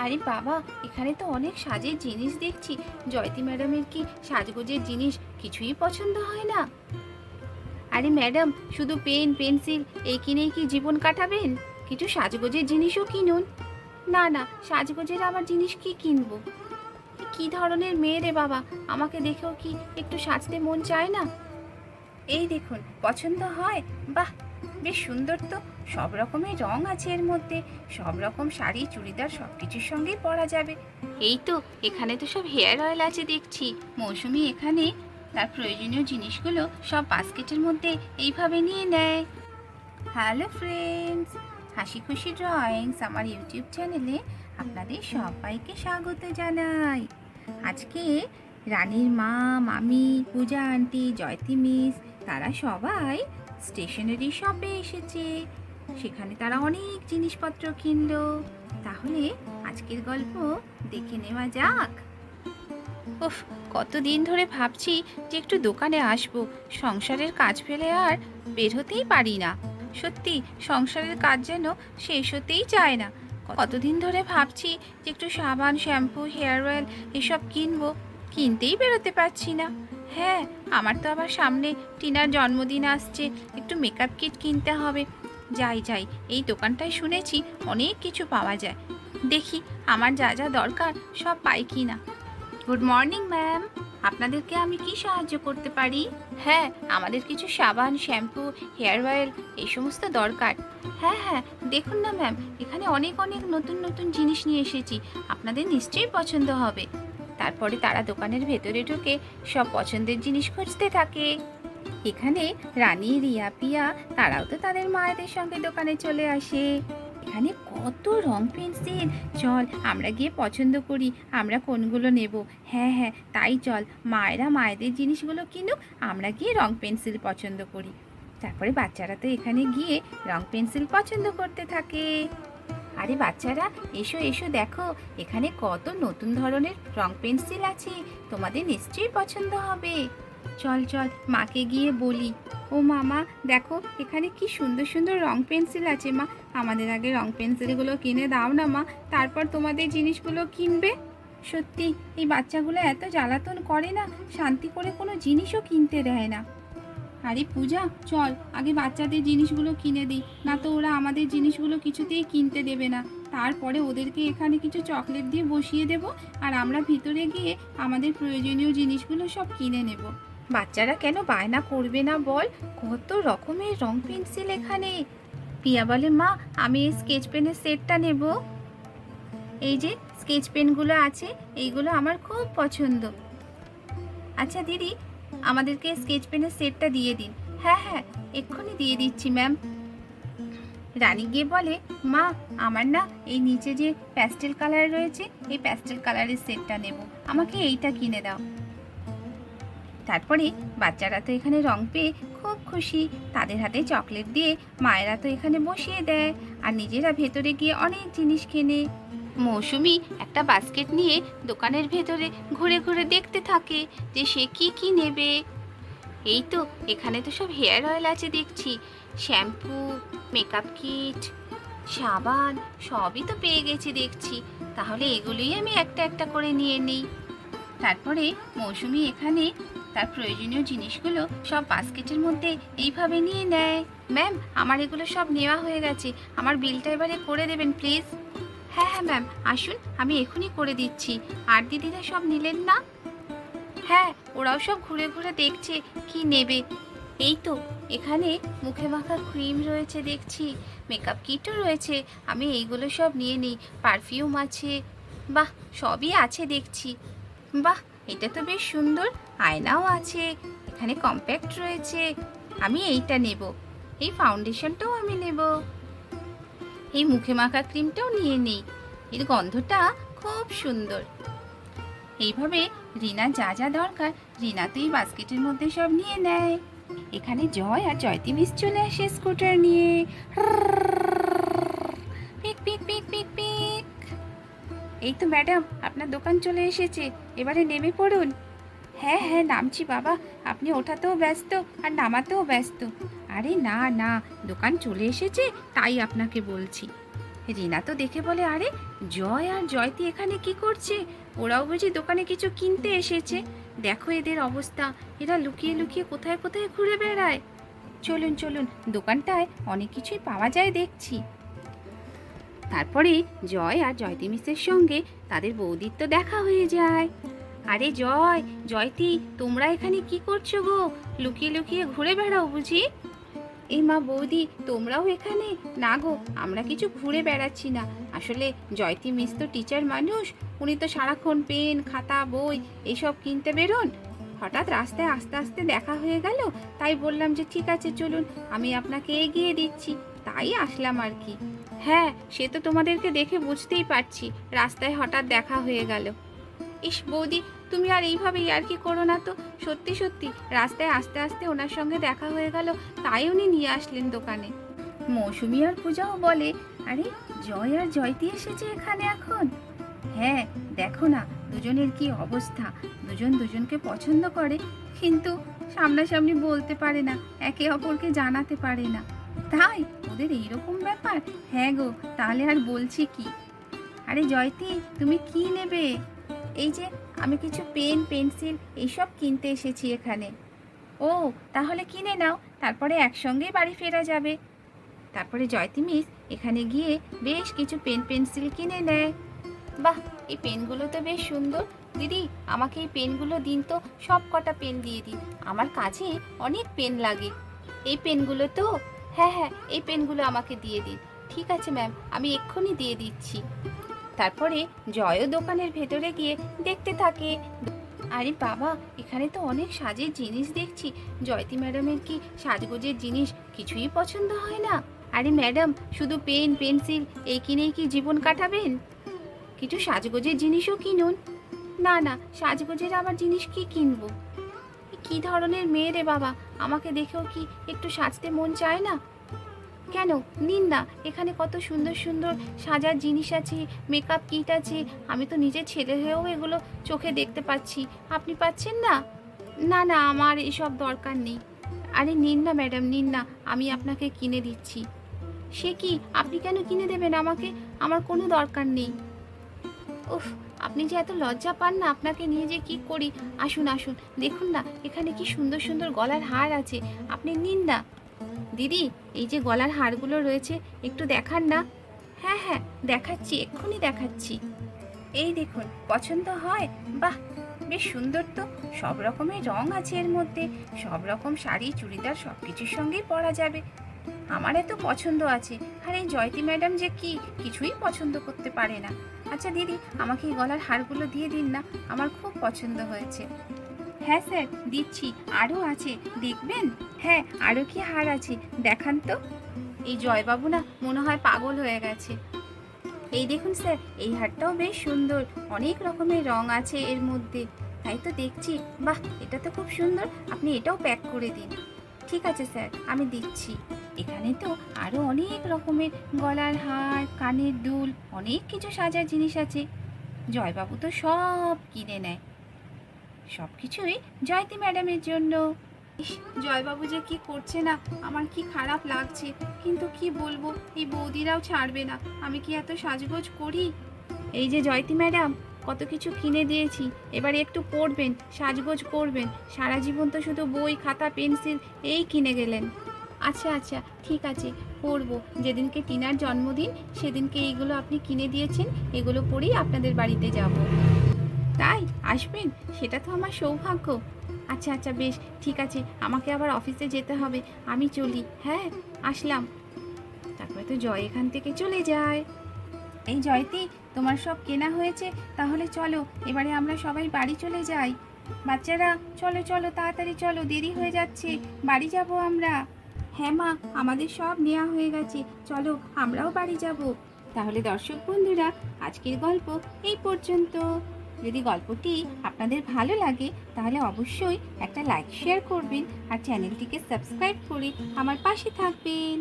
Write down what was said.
আরে বাবা, এখানে তো অনেক সাজের জিনিস দেখছি। জয়তী ম্যাডামের কি সাজগোজের জিনিস কিছুই পছন্দ হয় না? আরে ম্যাডাম, শুধু পেন পেন্সিল এই কিনেই কি জীবন কাটাবেন? কিছু সাজগোজের জিনিসও কিনুন। না না, সাজগোজের আবার জিনিস কি কিনবো? কি ধরনের মেয়ে রে বাবা, আমাকে দেখেও কি একটু সাজতে মন চায় না? এই দেখুন, পছন্দ হয়? বাহ, বেশ সুন্দর তো। সব রকমের রং আছে এর মধ্যে। সব রকম শাড়ি চুড়িদার সব কিছুর সঙ্গেই পরা যাবে। এই তো, এখানে তো সব হেয়ার অয়েল আছে দেখছি। মৌসুমি এখানে তার প্রয়োজনীয় জিনিসগুলো সব বাস্কেটের মধ্যে এইভাবে নিয়ে নেয়। হ্যালো ফ্রেন্ডস, হাসি খুশি ড্রয়িংস আমার ইউটিউব চ্যানেলে আপনাদের সবাইকে স্বাগত জানাই। আজকে রানীর মা, মামি, পূজা আন্টি, জয়তী মিস তারা সবাই স্টেশনারি শপে এসেছে। সেখানে তারা অনেক জিনিসপত্র কিনলো। তাহলে আজকের গল্প দেখে নেওয়া যাক। উফ, কতদিন ধরে ভাবছি যে একটু দোকানে আসবো। সংসারের কাজ ফেলে আর বের হতেই পারি না। সত্যি, সংসারের কাজ যেন শেষ হতেই চায় না। কতদিন ধরে ভাবছি যে একটু সাবান, শ্যাম্পু, হেয়ার অয়েল এসব কিনবো, কিনতেই বেরোতে পারছি না। হ্যাঁ, আমার তো আবার সামনে টিনার জন্মদিন আসছে, একটু মেকআপ কিট কিনতে হবে। যাই যাই, এই দোকানটায় শুনেছি অনেক কিছু পাওয়া যায়। দেখি আমার যা যা দরকার সব পাই কি না। গুড মর্নিং ম্যাম, আপনাদেরকে আমি কি সাহায্য করতে পারি? হ্যাঁ, আমাদের কিছু সাবান, শ্যাম্পু, হেয়ার অয়েল এই সমস্ত দরকার। হ্যাঁ হ্যাঁ, দেখুন না ম্যাম, এখানে অনেক অনেক নতুন নতুন জিনিস নিয়ে এসেছি, আপনাদের নিশ্চয়ই পছন্দ হবে। তারপরে তারা দোকানের ভেতরে ঢুকে সব পছন্দের জিনিস খুঁজতে থাকে। এখানে রানী, রিয়া, পিয়া তারাও তো তাদের মায়েদের সঙ্গে দোকানে চলে আসে। এখানে কত রং পেন্সিল, চল আমরা গিয়ে পছন্দ করি আমরা কোনগুলো নেব। হ্যাঁ হ্যাঁ, তাই চল, মায়েরা মায়েদের জিনিসগুলো কিনুক, আমরা গিয়ে রং পেন্সিল পছন্দ করি। তারপরে বাচ্চারা তো এখানে গিয়ে রং পেন্সিল পছন্দ করতে থাকে। আরে বাচ্চারা, এসো এসো, দেখো এখানে কত নতুন ধরনের রং পেন্সিল আছে, তোমাদের নিশ্চয়ই পছন্দ হবে। চল চল, মাকে গিয়ে বলি। ও মামা, দেখো এখানে কি সুন্দর সুন্দর রং পেন্সিল আছে মা, আমাদের আগে রং পেন্সিলগুলো কিনে দাও না মা, তারপর তোমাদের জিনিসগুলো কিনবে। সত্যি, এই বাচ্চাগুলো এত জ্বালাতন করে না, শান্তি করে কোনো জিনিসও কিনতে দেয় না। আরে পূজা, চল আগে বাচ্চাদের জিনিসগুলো কিনে দিই, না তো ওরা আমাদের জিনিসগুলো কিছুতেই কিনতে দেবে না। তারপরে ওদেরকে এখানে কিছু চকলেট দিয়ে বসিয়ে দেব, আর আমরা ভিতরে গিয়ে আমাদের প্রয়োজনীয় জিনিসগুলো সব কিনে নেব। বাচ্চারা কেন বায়না করবে না বল, কত রকমের রং পেন্সিল এখানে। পিয়া বলে, মা আমি এই স্কেচ পেনের সেটটা নেব। এই যে স্কেচ পেনগুলো আছে, এইগুলো আমার খুব পছন্দ। আচ্ছা দিদি, আমাদেরকে স্কেচ পেনের সেটটা দিয়ে দিন। হ্যাঁ হ্যাঁ, এক্ষুনি দিয়ে দিচ্ছি ম্যাম। রানী গিয়ে বলে, মা আমার না এই নিচে যে প্যাস্টেল কালার রয়েছে, এই প্যাস্টেল কালারের সেটটা নেব, আমাকে এইটা কিনে দাও। তারপরে বাচ্চারা তো এখানে রং পেয়ে খুব খুশি, তাদের হাতে চকলেট দিয়ে মায়েরা তো এখানে বসিয়ে দেয়, আর নিজেরা ভেতরে গিয়ে অনেক জিনিস কেনে। মৌসুমি একটা বাস্কেট নিয়ে দোকানের ভেতরে ঘুরে ঘুরে দেখতে থাকে যে সে কি কি নেবে। এই তো, এখানে তো সব হেয়ার অয়েল আছে দেখছি, শ্যাম্পু, মেকআপ কিট, সাবান সবই তো পেয়ে গেছি দেখছি। তাহলে এগুলোই আমি একটা একটা করে নিয়ে নিই। তারপরে মৌসুমি এখানে তার প্রয়োজনীয় জিনিসগুলো সব বাস্কেটের মধ্যে এইভাবে নিয়ে নেয়। ম্যাম, আমার এগুলো সব নেওয়া হয়ে গেছে, আমার বিলটা এবারে করে দেবেন প্লিজ। হ্যাঁ হ্যাঁ ম্যাম, আসুন আমি এখনই করে দিচ্ছি। আর দিদিরা সব নিলেন না? হ্যাঁ, ওরাও সব ঘুরে ঘুরে দেখছে কি নেবে। এই তো, এখানে মুখে মাখা ক্রিম রয়েছে দেখছি, মেকআপ কিটও রয়েছে, আমি এইগুলো সব নিয়ে নিই। পারফিউম আছে, বাহ সবই আছে দেখছি। বাহ, এটা তো বেশ সুন্দর, আয়নাও আছে, এখানে কম্প্যাক্ট রয়েছে, আমি এইটা নেব। এই ফাউন্ডেশনটাও আমি নেব, এই মুখে মাখা ক্রিমটাও নিয়ে নিই, এর গন্ধটা খুব সুন্দর। এইভাবে রিনা যা যা দরকার রিনা তো এই বাস্কেটের মধ্যে সব নিয়ে নেয়। এখানে জয় আর জয়তী মিস চলে আসে স্কুটার নিয়ে। পিক পিক পিক পিক পিক। এই তো ম্যাডাম, আপনার দোকান চলে এসেছে, এবারে নেমে পড়ুন। হ্যাঁ হ্যাঁ, নামছি বাবা, আপনি ওঠাতেও ব্যস্ত আর নামাতেও ব্যস্ত। আরে না না, দোকান চলে এসেছে তাই আপনাকে বলছি। রিনা তো দেখে বলে, আরে জয় আর জয়তি এখানে কি করছে? ওরাও বুঝি দোকানে কিছু কিনতে এসেছে। দেখো এদের অবস্থা, এরা লুকিয়ে লুকিয়ে কোথায় কোথায় ঘুরে বেড়ায়। চলুন চলুন, দোকানটায় অনেক কিছুই পাওয়া যায় দেখছি। তারপরে জয় আর জয়তি মিসের সঙ্গে তাদের বৌদির তো দেখা হয়ে যায়। আরে জয়, জয়তি, তোমরা এখানে কি করছো গো? লুকিয়ে লুকিয়ে ঘুরে বেড়াও বুঝি? এই মা, বৌদি, তোমরাও এখানে? না গো, আমরা কিছু ঘুরে বেড়াচ্ছি না। আসলে জয়তি মিস তো টিচার মানুষ, উনি তো সারাক্ষণ পেন, খাতা, বই এইসব কিনতে বেরোন। হঠাৎ রাস্তায় আস্তে আস্তে দেখা হয়ে গেল, তাই বললাম যে ঠিক আছে চলুন, আমি আপনাকে এগিয়ে দিচ্ছি, তাই আসলাম আর কি। হ্যাঁ, সে তো তোমাদেরকে দেখে বুঝতেই পারছি, রাস্তায় হঠাৎ দেখা হয়ে গেল। ইস বৌদি, তুমি আর এইভাবে ইয়ার্কি করো না তো। সত্যি সত্যি রাস্তায় আস্তে আস্তে ওনার সঙ্গে দেখা হয়ে গেল, তাই উনি নিয়ে আসলেন দোকানে। মৌসুমি আর পূজাও বলে, আরে জয় আর জয়তি এসেছে এখানে এখন? হ্যাঁ, দেখো না দুজনের কি অবস্থা। দুজন দুজনকে পছন্দ করে, কিন্তু সামনাসামনি বলতে পারে না, একে অপরকে জানাতে পারে না। তাই ওদের এইরকম ব্যাপার? হ্যাঁ গো, তাহলে আর বলছি কি। আরে জয়তি, তুমি কি নেবে? এই যে আমি কিছু পেন, পেন্সিল এইসব কিনতে এসেছি এখানে। ও, তাহলে কিনে নাও, তারপরে একসঙ্গেই বাড়ি ফেরা যাবে। তারপরে জয়তি মিস এখানে গিয়ে বেশ কিছু পেন পেন্সিল কিনে নেয়। বাহ, এই পেনগুলো তো বেশ সুন্দর। দিদি, আমাকে এই পেনগুলো দিন তো, সব কটা পেন দিয়ে দিন, আমার কাছে অনেক পেন লাগে। এই পেনগুলো তো? হ্যাঁ হ্যাঁ, এই পেনগুলো আমাকে দিয়ে দিন। ঠিক আছে ম্যাম, আমি এক্ষুনি দিয়ে দিচ্ছি। তারপরে জয়ও দোকানের ভেতরে গিয়ে দেখতে থাকে। আরে বাবা, এখানে তো অনেক সাজের জিনিস দেখছি। জয়তি ম্যাডামের কি সাজগোজের জিনিস কিছুই পছন্দ হয় না? আরে ম্যাডাম, শুধু পেন পেন্সিল এই কিনেই কি জীবন কাটাবেন? কিছু সাজগোজের জিনিসও কিনুন। না না, সাজগোজের আবার জিনিস কি কিনবো? কি ধরনের মেয়ে রে বাবা, আমাকে দেখেও কি একটু সাজতে মন চায় না? কেন, নিন না, এখানে কত সুন্দর সুন্দর সাজার জিনিস আছে, মেকআপ কিট আছে। আমি তো নিজের ছেলে হয়েও এগুলো চোখে দেখতে পাচ্ছি, আপনি পাচ্ছেন না? না না, আমার এসব দরকার নেই। আরে নিন না ম্যাডাম, নিন না, আমি আপনাকে কিনে দিচ্ছি। সে কি, আপনি কেন কিনে দেবেন আমাকে? আমার কোনো দরকার নেই। উফ, আপনি যে এত লজ্জা পান না, আপনাকে নিয়ে যে কি করি। আসুন আসুন, দেখুন না এখানে কি সুন্দর সুন্দর গলার হার আছে, আপনি নিন না। দিদি, এই যে গলার হারগুলো রয়েছে, একটু দেখান না। হ্যাঁ হ্যাঁ, দেখাচ্ছি, এক্ষুনি দেখাচ্ছি। এই দেখুন, পছন্দ হয়? বাহ, বেশ সুন্দর তো। সব রকমের রং আছে এর মধ্যে, সব রকম শাড়ি, চুড়িদার সব কিছুর সঙ্গেই পরা যাবে। আমার এত পছন্দ আছে, আর এই জয়তি ম্যাডাম যে কি কিছুই পছন্দ করতে পারে না। আচ্ছা দিদি, আমাকে এই গলার হারগুলো দিয়ে দিন না, আমার খুব পছন্দ হয়েছে। হ্যাঁ স্যার, দিচ্ছি, আরও আছে, দেখবেন? হ্যাঁ, আরও কি হার আছে দেখান তো। এই জয়বাবু না মনে হয় পাগল হয়ে গেছে। এই দেখুন স্যার, এই হারটাও বেশ সুন্দর, অনেক রকমের রং আছে এর মধ্যে, তাই তো দেখছি। বাহ, এটা তো খুব সুন্দর, আপনি এটাও প্যাক করে দিন। ঠিক আছে স্যার, আমি দিচ্ছি। এখানে তো আরও অনেক রকমের গলার হার, কানের দুল, অনেক কিছু সাজার জিনিস আছে। জয়বাবু তো সব কিনে নেয়, সব কিছুই জয়তি ম্যাডামের জন্য। ইস, জয়বাবু যে কি করছে না, আমার কি খারাপ লাগছে, কিন্তু কি বলবো, এই বৌদিরাও ছাড়বে না। আমি কি এত সাজগোজ করি? এই যে জয়তি ম্যাডাম, কত কিছু কিনে দিয়েছি, এবারে একটু পড়বেন, সাজগোজ করবেন। সারা জীবন তো শুধু বই, খাতা, পেন্সিল এই কিনে গেলেন। আচ্ছা আচ্ছা, ঠিক আছে, পড়বো। যেদিনকে টিনার জন্মদিন সেদিনকে এইগুলো আপনি কিনে দিয়েছেন, এগুলো পরেই আপনাদের বাড়িতে যাব। তাই আসবেন? সেটা তো আমার সৌভাগ্য। আচ্ছা আচ্ছা, বেশ ঠিক আছে, আমাকে আবার অফিসে যেতে হবে, আমি চলি। হ্যাঁ, আসলাম। তারপরে তো জয় এখান থেকে চলে যায়। এই জয়তি, তোমার সব কেনা হয়েছে, তাহলে চলো এবারে আমরা সবাই বাড়ি চলে যাই। বাচ্চারা চলো চলো, তাড়াতাড়ি চলো, দেরি হয়ে যাচ্ছে, বাড়ি যাব আমরা। হ্যাঁ মা, আমাদের সব নেওয়া হয়ে গেছে, চলো আমরাও বাড়ি যাব। তাহলে দর্শক বন্ধুরা, আজকের গল্প এই পর্যন্ত। যদি গল্পটি আপনাদের ভালো লাগে তাহলে অবশ্যই একটা লাইক শেয়ার করবেন, আর চ্যানেলটিকে সাবস্ক্রাইব করে আমার পাশে থাকবেন।